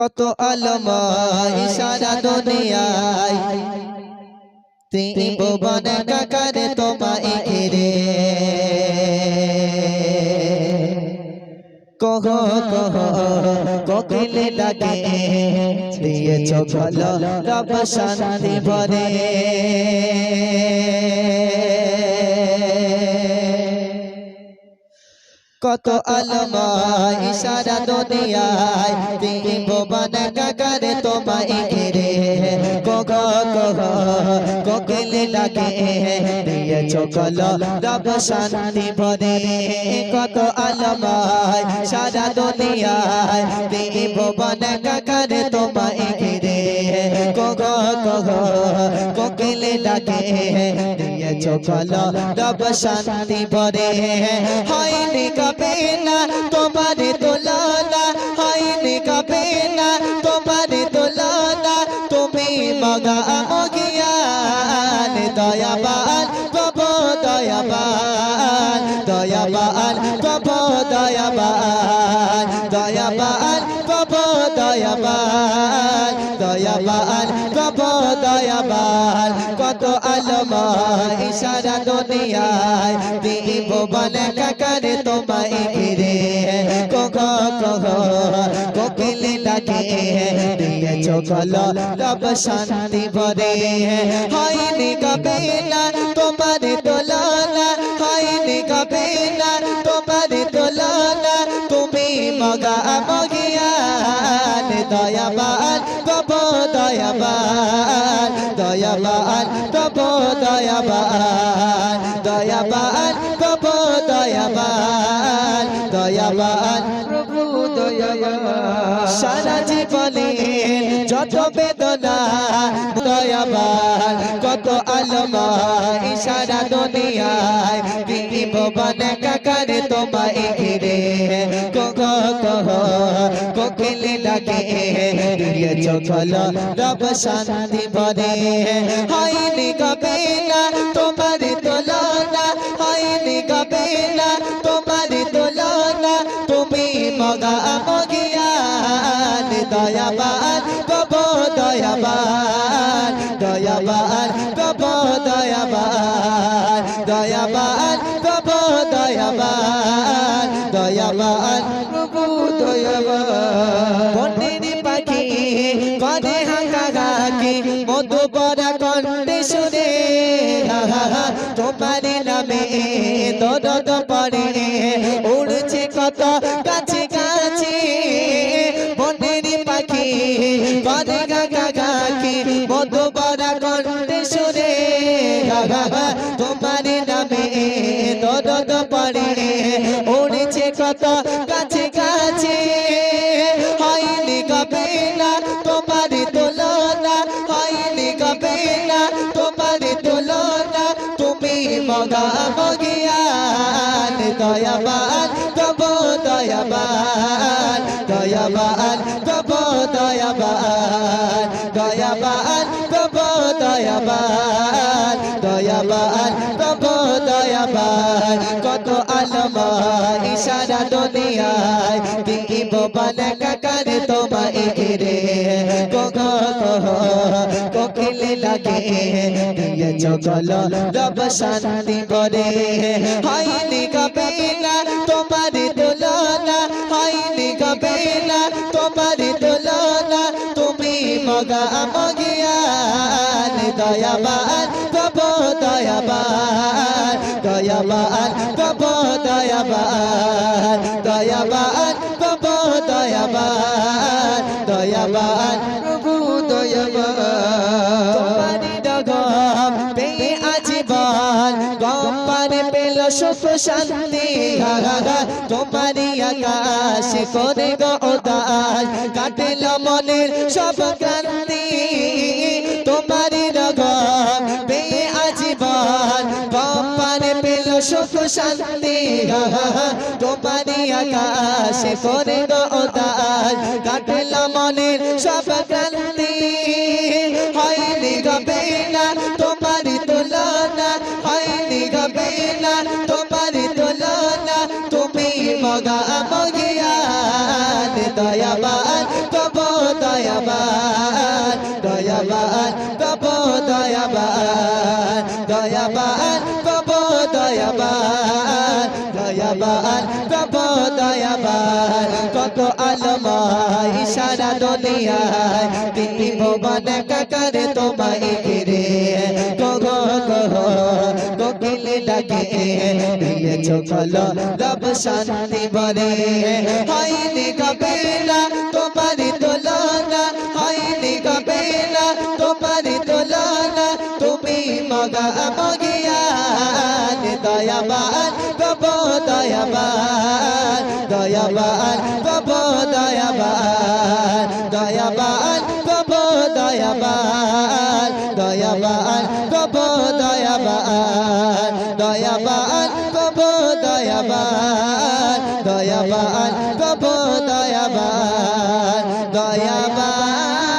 কত আলম ইশারা দুনিয়ায় ত্রিভুবন কাকারে তোমায় ঘিরে কহ কহ কোকিলে ডাকে দিয়েছ ভালো রব শান্তি ভরে কত আলম ইশারা দুনিয়ায় ত্রিভুবন কাকারে তোমায় ঘিরে কহ কহ কোকিলে ডাকে দিয়েছ ভালো রব শান্তি ভরে কত আলম সারা দুনিয়ায় ত্রিভুবন কাকারে তোমায় ঘিরে কহ কহ কোকিলে ডাকে দিয়েছ ভালো রব শান্তি ভরে হয়নি কবে না তোমার তুলনা হয়নি কবে না তোমার তুলনা তুমি মগা মগিয়ান দয়াবান প্রভু দয়াবান দয়াবান প্রভু দয়াবান দয়াবান প্রভু দয়াবান দয়াবান প্রভু দয়াবান কত আলম ইশারা দুনিয়ায় ত্রিভুবন কাকারে তোমায় ঘিরে কহ কহ কোকিলে ডাকে দিয়েছ ভালো রব শান্তি ভরে হয়নি কবে না তোমার তুলনা হয়নি কবে না তোমার তুলনা তুমি মগা মগিয়ান দয়াবান প্রভু দয়াবান দয়াবান প্রভু দয়াবান দয়াবান প্রভু দয়াবান দয়াবান প্রভু দয়াবান সারা জীবনে যত বেদনা দয়াবান কত আলম ইশারা দুনিয়ায় ত্রিভুবন কাকারে তোমায় ঘিরে কহ কহ কোকিলে ডাকে দিয়েছ ভালো রব শান্তি ভরে হয়নি কবে না তোমার তুলনা হয়নি কবে না তোমার তুলনা তুমি মগা মগিয়ান দয়াবান প্রভু দয়াবান দয়াবান প্রভু দয়াবান দয়াবান প্রভু দয়াবান দয়াবান প্রভু দয়াবান বনের পাখি করে হাঁকাহাঁকি মধু বরা কণ্ঠে সুরে তোমার নামে দরদ পড়ে উড়ছে কত কাছে কাছে বনের পাখি করে হাঁকাহাঁকি মধু বরা কণ্ঠে সুরে তোমার নামে দরদ পড়ে উড়ছে কত কাছে কাছে হয়নি কবে না তোমার তুলনা হয়নি কবে না তোমার তুলনা তুমি মগা মগিয়ান দয়াবান প্রভু দয়াবান দয়াবান প্রভু দয়াবান দয়াবান প্রভু দয়াবান দয়াবান প্রভু দয়াবান কত আলম ইশারা দুনিয়ায় ত্রিভুবন কাকারে তোমায় ঘিরে কহ কহ কোকিলে ডাকে দিয়েছ ভালো রব শান্তি ভরে হয়নি কবে না তোমার তুলনা হয়নি কবে না তোমার তুলনা তুমি মগা মগিয়ান দয়াবান প্রভু দয়াবান দয়াবান প্রভু দয়াবান দয়াবান প্রভু দয়াবান দয়াবান প্রভু দয়াবান তোমার পেয়ে আজীবন গম পারে পেল সুখ শান্তি তোমারি আকাশ করে গো উদাস কাটেল মনের সব ক্রান্তি তোমারি রগম পেয়ে আজীবন গম পারে পেল সুখ শান্তি তোমারি আকাশ করে গো উদাস কাটেল মনের সব ক্রান্তি হয়নি কবে না তোমার তুলনা হয়নি কবে না তোমার তুলনা তুমি মগা মগিয়ান দয়াবান প্রভু দয়াবান দয়াবান কব দয়াবান দয়াবান কব দয়াবান দয়াবান কব দয়াবান কত আলমায় সারা দুনিয়ায় তিনি ভুবন কাকারে তোমায় ঘিরে গো কোকিল ডাকে দিয়েছো কলো রব শান্তি বরে হয়নি কবেলা তোমারি তুলনা হয়নি কবেলা তোমারি তুলনা তুমি মগা মগিয়ান দয়াবান কব দয়াবান দয়াবান কব দয়াবান দয়াবান কব দয়াবান দয়াবান কব দয়াবান দয়াবান কব দয়াবান দয়াবান কব দয়াবান দয়াবান